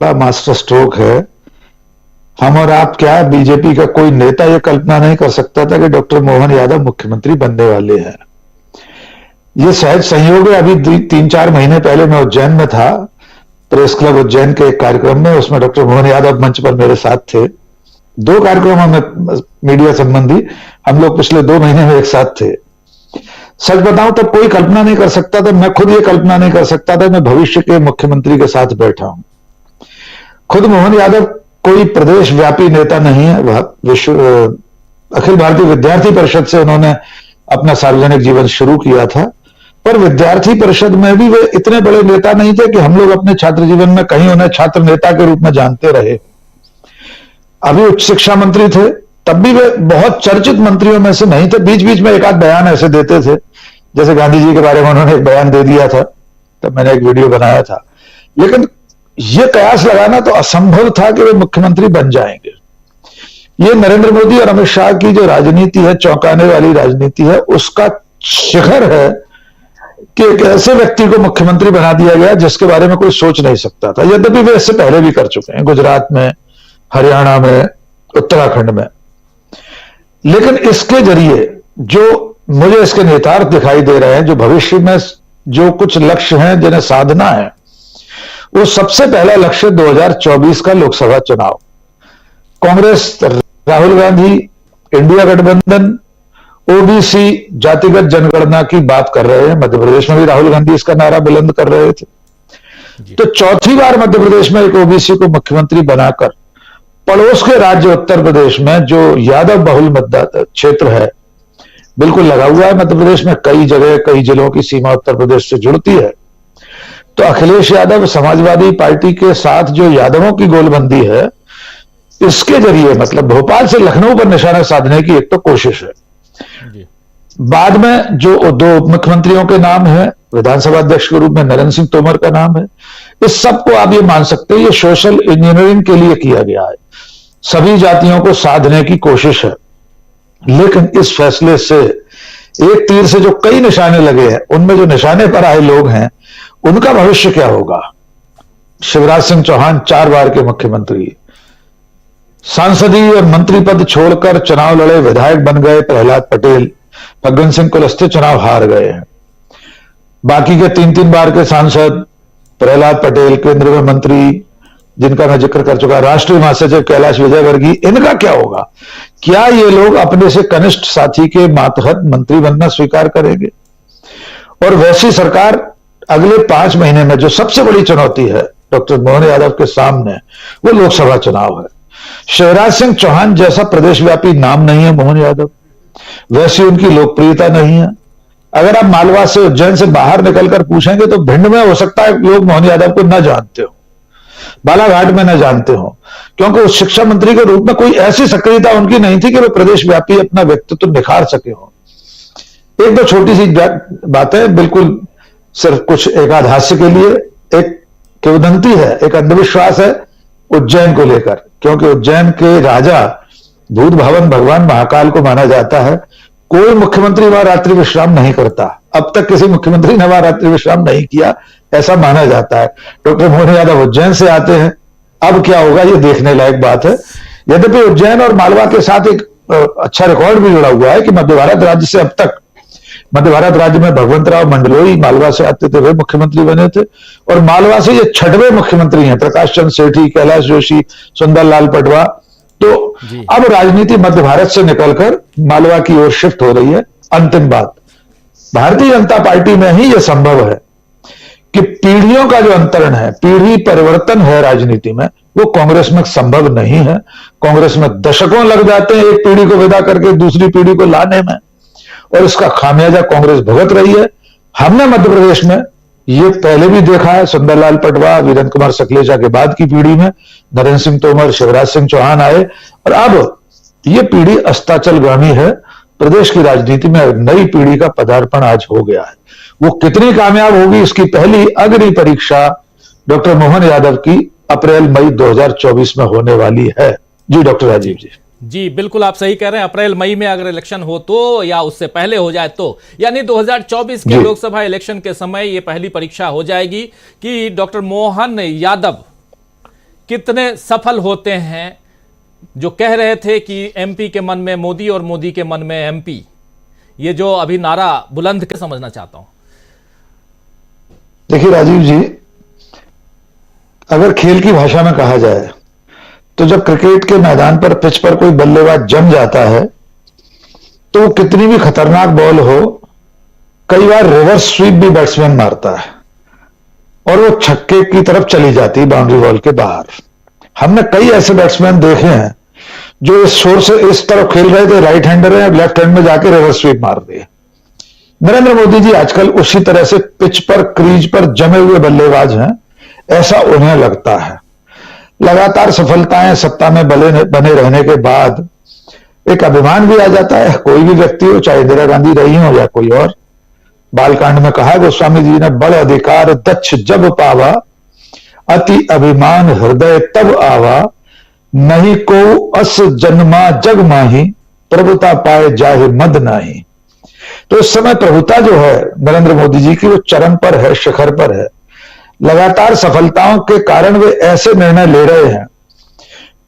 बड़ा master stroke है। हम और आप क्या, बीजेपी का कोई नेता यह कल्पना नहीं कर सकता था कि डॉक्टर मोहन यादव मुख्यमंत्री बनने वाले हैं। ये सहज संयोग है। अभी 3-4 महीने पहले मैं उज्जैन में था, प्रेस क्लब उज्जैन के एक कार्यक्रम में, उसमें डॉक्टर मोहन यादव मंच पर मेरे साथ थे। 2 कार्यक्रमों में मीडिया संबंधी हम लोग पिछले 2 महीने में एक साथ थे। सच बताऊं तो कोई कल्पना नहीं कर सकता था, मैं खुद ये कल्पना नहीं कर सकता था मैं भविष्य के मुख्यमंत्री के साथ बैठा हूं। खुद मोहन यादव कोई प्रदेश व्यापी नेता नहीं है। अखिल भारतीय विद्यार्थी परिषद से उन्होंने अपना सार्वजनिक जीवन शुरू किया था, पर विद्यार्थी परिषद में भी वे इतने बड़े नेता नहीं थे कि हम लोग अपने छात्र जीवन में कहीं उन्हें छात्र नेता के रूप में जानते रहे। अभी उच्च शिक्षा मंत्री थे, तब भी वे बहुत चर्चित मंत्रियों में से नहीं थे। बीच बीच में एक आध बयान ऐसे देते थे, जैसे गांधी जी के बारे में उन्होंने एक बयान दे दिया था, तब मैंने एक वीडियो बनाया था। लेकिन यह कयास लगाना तो असंभव था कि वे मुख्यमंत्री बन जाएंगे। ये नरेंद्र मोदी और अमित शाह की जो राजनीति है, चौंकाने वाली राजनीति है, उसका शिखर है कि एक ऐसे व्यक्ति को मुख्यमंत्री बना दिया गया जिसके बारे में कोई सोच नहीं सकता था। यद्यपि वे इससे पहले भी कर चुके हैं, गुजरात में, हरियाणा में, उत्तराखंड में। लेकिन इसके जरिए जो मुझे इसके नेतार्थ दिखाई दे रहे हैं, जो भविष्य में जो कुछ लक्ष्य हैं जिन्हें साधना है, वो सबसे पहला लक्ष्य 2024 का लोकसभा चुनाव। कांग्रेस, राहुल गांधी, इंडिया गठबंधन, ओबीसी जातिगत जनगणना की बात कर रहे हैं। मध्य प्रदेश में भी राहुल गांधी इसका नारा बुलंद कर रहे थे। तो चौथी बार मध्य प्रदेश में एक ओबीसी को मुख्यमंत्री बनाकर पड़ोस के राज्य उत्तर प्रदेश में, जो यादव बहुल मतदाता क्षेत्र है, बिल्कुल लगा हुआ है मध्य प्रदेश में, कई जगह कई जिलों की सीमा उत्तर प्रदेश से जुड़ती है। तो अखिलेश यादव समाजवादी पार्टी के साथ जो यादवों की गोलबंदी है, इसके जरिए मतलब भोपाल से लखनऊ पर निशाना साधने की एक तो कोशिश है। बाद में जो 2 उप मुख्यमंत्रियों के नाम है, विधानसभा अध्यक्ष के रूप में नरेंद्र सिंह तोमर का नाम है, इस सबको आप ये मान सकते हैं ये सोशल इंजीनियरिंग के लिए किया गया है। सभी जातियों को साधने की कोशिश है। लेकिन इस फैसले से एक तीर से जो कई निशाने लगे हैं, उनमें जो निशाने पर आए लोग हैं, उनका भविष्य क्या होगा। शिवराज सिंह चौहान 4 बार के मुख्यमंत्री, सांसदीय और मंत्री पद छोड़कर चुनाव लड़े, विधायक बन गए प्रहलाद पटेल। फग्गन सिंह कुलस्ते चुनाव हार गए हैं। बाकी के 3-3 बार के सांसद, प्रहलाद पटेल केंद्र में मंत्री, जिनका मैं जिक्र कर चुका, राष्ट्रीय महासचिव कैलाश विजयवर्गीय, इनका क्या होगा। क्या ये लोग अपने से कनिष्ठ साथी के मातहत मंत्री बनना स्वीकार करेंगे। और वैसी सरकार अगले 5 महीने में जो सबसे बड़ी चुनौती है डॉक्टर मोहन यादव के सामने, वो लोकसभा चुनाव है। शिवराज सिंह चौहान जैसा प्रदेशव्यापी नाम नहीं है मोहन यादव, वैसी उनकी लोकप्रियता नहीं है। अगर आप मालवा से, उज्जैन से बाहर निकलकर पूछेंगे तो भिंड में हो सकता है लोग मोहन यादव को न जानते हो, बालाघाट में न जानते हो, क्योंकि उस शिक्षा मंत्री के रूप में कोई ऐसी सक्रियता उनकी नहीं थी कि वे प्रदेशव्यापी अपना व्यक्तित्व निखार सके हो। एक तो छोटी सी बात है, बिल्कुल सिर्फ कुछ एक आध हास्य के लिए, एक किंवदंती है, एक अंधविश्वास है उज्जैन को लेकर, क्योंकि उज्जैन के राजा भूत भवन भगवान महाकाल को माना जाता है। कोई मुख्यमंत्री वहां रात्रि विश्राम नहीं करता, अब तक किसी मुख्यमंत्री ने वहां रात्रि विश्राम नहीं किया, ऐसा माना जाता है। डॉक्टर मोहन यादव उज्जैन से आते हैं, अब क्या होगा ये देखने लायक बात है। यद्यपि उज्जैन और मालवा के साथ एक अच्छा रिकॉर्ड भी जुड़ा हुआ है कि मध्य भारत राज्य से अब तक, मध्य भारत राज्य में भगवंत राव मंडलोई मालवा से आते थे, वे मुख्यमंत्री बने थे, और मालवा से ये 6वें मुख्यमंत्री हैं, प्रकाश चंद्र सेठी, कैलाश जोशी, सुंदरलाल पटवा। तो अब राजनीति मध्य भारत से निकलकर मालवा की ओर शिफ्ट हो रही है। अंतिम बात, भारतीय जनता पार्टी में ही यह संभव है कि पीढ़ियों का जो अंतरण है, पीढ़ी परिवर्तन है राजनीति में, वो कांग्रेस में संभव नहीं है। कांग्रेस में दशकों लग जाते हैं एक पीढ़ी को विदा करके दूसरी पीढ़ी को लाने में, और इसका खामियाजा कांग्रेस भुगत रही है। हमने मध्य प्रदेश में ये पहले भी देखा है, सुंदरलाल पटवा, वीरेंद्र कुमार सकलेचा के बाद की पीढ़ी में नरेंद्र सिंह तोमर, शिवराज सिंह चौहान आए, और अब ये पीढ़ी अस्ताचलगामी है। प्रदेश की राजनीति में नई पीढ़ी का पदार्पण आज हो गया है। वो कितनी कामयाब होगी, इसकी पहली अग्नि परीक्षा डॉक्टर मोहन यादव की अप्रैल-मई 2024 में होने वाली है। जी डॉक्टर राजीव जी। जी बिल्कुल, आप सही कह रहे हैं। अप्रैल मई में अगर इलेक्शन हो तो, या उससे पहले हो जाए तो, यानी 2024 के लोकसभा इलेक्शन के समय ये पहली परीक्षा हो जाएगी कि डॉक्टर मोहन यादव कितने सफल होते हैं जो कह रहे थे कि एमपी के मन में मोदी और मोदी के मन में एमपी, ये जो अभी नारा बुलंद के समझना चाहता हूं। देखिए राजीव जी, अगर खेल की भाषा में कहा जाए तो जब क्रिकेट के मैदान पर पिच पर कोई बल्लेबाज जम जाता है तो वो कितनी भी खतरनाक बॉल हो, कई बार रिवर्स स्वीप भी बैट्समैन मारता है और वो छक्के की तरफ चली जाती है, बाउंड्री वॉल के बाहर। हमने कई ऐसे बैट्समैन देखे हैं जो इस शोर से इस तरफ खेल रहे थे, राइट हैंडर है, लेफ्ट हैंड में जाके रिवर्स स्वीप मार दिए। नरेंद्र मोदी जी आजकल उसी तरह से पिच पर, क्रीज पर जमे हुए बल्लेबाज हैं, ऐसा उन्हें लगता है। लगातार सफलताएं सत्ता में बने रहने के बाद एक अभिमान भी आ जाता है। कोई भी व्यक्ति हो, चाहे इंदिरा गांधी रही हो या कोई और। बालकांड में कहा गोस्वामी जी ने, बड़ अधिकार दक्ष जब पावा, अति अभिमान हृदय तब आवा, नहीं को अस जन्मा जग माही, प्रभुता पाए जाहे मद नाही। तो इस समय प्रभुता जो है नरेंद्र मोदी जी की, वो चरम पर है, शिखर पर है। लगातार सफलताओं के कारण वे ऐसे निर्णय ले रहे हैं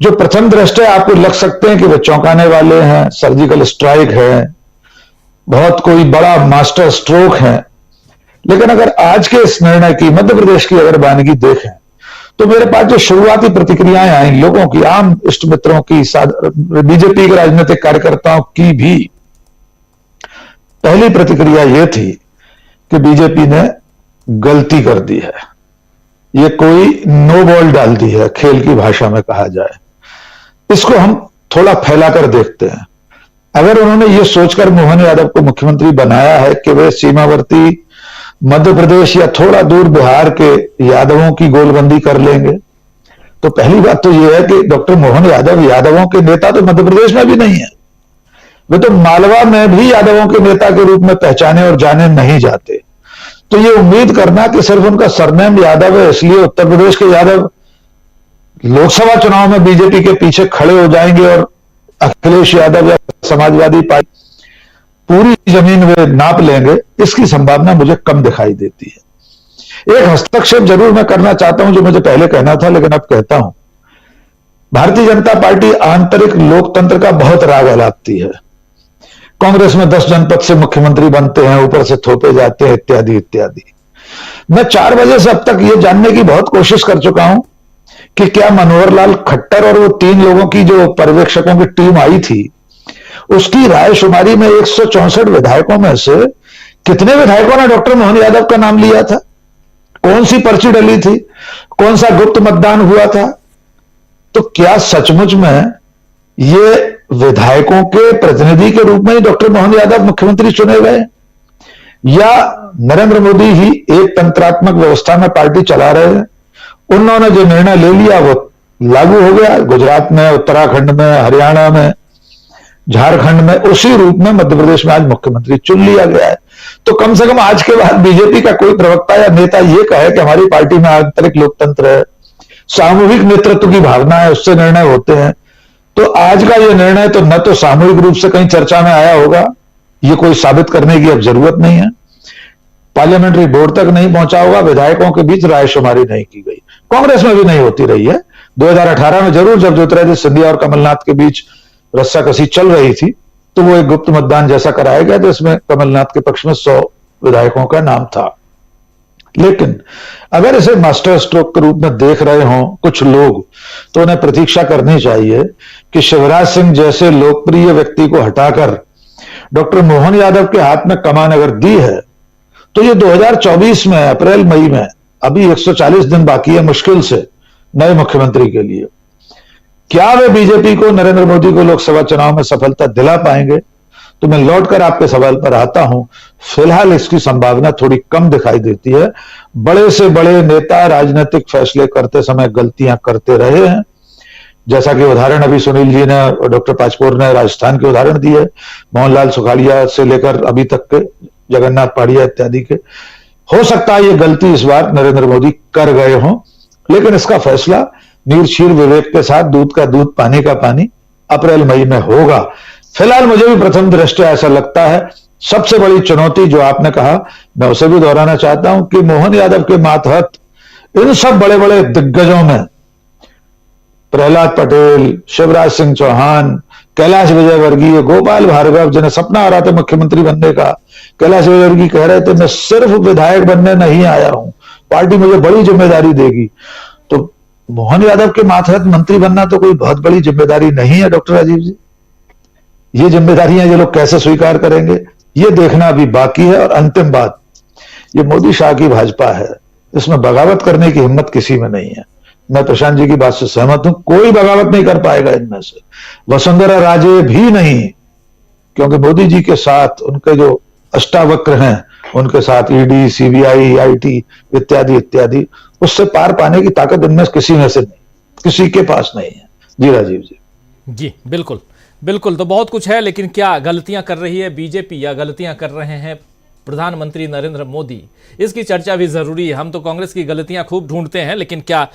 जो प्रथम दृष्टया आपको लग सकते हैं कि वे चौंकाने वाले हैं, सर्जिकल स्ट्राइक है, बहुत कोई बड़ा मास्टर स्ट्रोक है। लेकिन अगर आज के इस निर्णय की, मध्य प्रदेश की अगर वानगी देखें तो मेरे पास जो शुरुआती प्रतिक्रियाएं आई लोगों की, आम इष्ट मित्रों की, बीजेपी के राजनीतिक कार्यकर्ताओं की भी, पहली प्रतिक्रिया यह थी कि बीजेपी ने गलती कर दी है, ये कोई नो बॉल डाल दी है, खेल की भाषा में कहा जाए। इसको हम थोड़ा फैलाकर देखते हैं। अगर उन्होंने ये सोचकर मोहन यादव को मुख्यमंत्री बनाया है कि वे सीमावर्ती मध्य प्रदेश या थोड़ा दूर बिहार के यादवों की गोलबंदी कर लेंगे, तो पहली बात तो यह है कि डॉक्टर मोहन यादव यादवों के नेता तो मध्य प्रदेश में भी नहीं है। वे तो मालवा में भी यादवों के नेता के रूप में पहचाने और जाने नहीं जाते। तो ये उम्मीद करना कि सिर्फ उनका सरनेम यादव है इसलिए उत्तर प्रदेश के यादव लोकसभा चुनाव में बीजेपी के पीछे खड़े हो जाएंगे और अखिलेश यादव या समाजवादी पार्टी पूरी जमीन वे नाप लेंगे, इसकी संभावना मुझे कम दिखाई देती है। एक हस्तक्षेप जरूर मैं करना चाहता हूं जो मुझे पहले कहना था लेकिन अब कहता हूं। भारतीय जनता पार्टी आंतरिक लोकतंत्र का बहुत राग अलापती है। कांग्रेस में 10 जनपद से मुख्यमंत्री बनते हैं, ऊपर से थोपे जाते हैं, इत्यादि इत्यादि। मैं 4 बजे से अब तक यह जानने की बहुत कोशिश कर चुका हूं कि क्या मनोहर लाल खट्टर और वो 3 लोगों की जो पर्यवेक्षकों की टीम आई थी, उसकी रायशुमारी में 164 विधायकों में से कितने विधायकों ने डॉक्टर मोहन यादव का नाम लिया था? कौन सी पर्ची डली थी? कौन सा गुप्त मतदान हुआ था? तो क्या सचमुच में ये विधायकों के प्रतिनिधि के रूप में ही डॉक्टर मोहन यादव मुख्यमंत्री चुने गए, या नरेंद्र मोदी ही एक तंत्रात्मक व्यवस्था में पार्टी चला रहे हैं? उन्होंने जो निर्णय ले लिया वो लागू हो गया। गुजरात में, उत्तराखंड में, हरियाणा में, झारखंड में, उसी रूप में मध्य प्रदेश में आज मुख्यमंत्री चुन लिया गया है। तो कम से कम आज के बाद बीजेपी का कोई प्रवक्ता या नेता यह कहे कि हमारी पार्टी में आंतरिक लोकतंत्र है, सामूहिक नेतृत्व की भावना है, उससे निर्णय होते हैं। तो आज का यह निर्णय तो न तो सामूहिक रूप से कहीं चर्चा में आया होगा, यह कोई साबित करने की अब जरूरत नहीं है, पार्लियामेंट्री बोर्ड तक नहीं पहुंचा होगा, विधायकों के बीच रायशुमारी नहीं की गई, कांग्रेस में भी नहीं होती रही है। 2018 में जरूर जब ज्योतिरादित्य सिंधिया और कमलनाथ के बीच रस्साकसी चल रही थी तो वो एक गुप्त मतदान जैसा कराया गया जिसमें कमलनाथ के पक्ष में 100 विधायकों का नाम था। लेकिन अगर इसे मास्टर स्ट्रोक के रूप में देख रहे हों कुछ लोग, तो उन्हें प्रतीक्षा करनी चाहिए कि शिवराज सिंह जैसे लोकप्रिय व्यक्ति को हटाकर डॉक्टर मोहन यादव के हाथ में कमान अगर दी है तो ये 2024 में अप्रैल मई में, अभी 140 दिन बाकी है मुश्किल से नए मुख्यमंत्री के लिए, क्या वे बीजेपी को, नरेंद्र मोदी को लोकसभा चुनाव में सफलता दिला पाएंगे? तो मैं लौटकर आपके सवाल पर आता हूं। फिलहाल इसकी संभावना थोड़ी कम दिखाई देती है। बड़े से बड़े नेता राजनीतिक फैसले करते समय गलतियां करते रहे हैं, जैसा कि उदाहरण अभी सुनील जी ने और डॉक्टर पाचपोर ने राजस्थान के उदाहरण दिए, मोहनलाल सुखाड़िया से लेकर अभी तक के जगन्नाथ पाड़िया इत्यादि के। हो सकता है ये गलती इस बार नरेंद्र मोदी कर गए हों, लेकिन इसका फैसला नीरक्षीर विवेक के साथ, दूध का दूध पानी का पानी, अप्रैल मई में होगा। फिलहाल मुझे भी प्रथम दृष्टया ऐसा लगता है। सबसे बड़ी चुनौती जो आपने कहा, मैं उसे भी दोहराना चाहता हूं कि मोहन यादव के मातहत इन सब बड़े बड़े दिग्गजों में प्रहलाद पटेल, शिवराज सिंह चौहान, कैलाश विजयवर्गीय, गोपाल भार्गव, जिन्हें सपना आ रहा था मुख्यमंत्री बनने का, कैलाश विजयवर्गीय कह रहे थे मैं सिर्फ विधायक बनने नहीं आया हूं, पार्टी मुझे बड़ी जिम्मेदारी देगी। तो मोहन यादव के मातहत मंत्री बनना तो कोई बहुत बड़ी जिम्मेदारी नहीं है डॉक्टर राजीव जी। ये जिम्मेदारियां ये लोग कैसे स्वीकार करेंगे, ये देखना अभी बाकी है। और अंतिम बात, ये मोदी शाह की भाजपा है, इसमें बगावत करने की हिम्मत किसी में नहीं है। मैं प्रशांत जी की बात से सहमत हूं, कोई बगावत नहीं कर पाएगा इनमें से, वसुंधरा राजे भी नहीं, क्योंकि मोदी जी के साथ उनके जो अष्टावक्र हैं, उनके साथ ईडी, सीबीआई, आईटी इत्यादि इत्यादि, उससे पार पाने की ताकत इनमें किसी में से नहीं, किसी के पास नहीं है। जी राजीव जी। जी बिल्कुल बिल्कुल। तो बहुत कुछ है, लेकिन क्या गलतियां कर रही है बीजेपी या गलतियां कर रहे हैं प्रधानमंत्री नरेंद्र मोदी, इसकी चर्चा भी जरूरी है। हम तो कांग्रेस की गलतियां खूब ढूंढते हैं, लेकिन क्या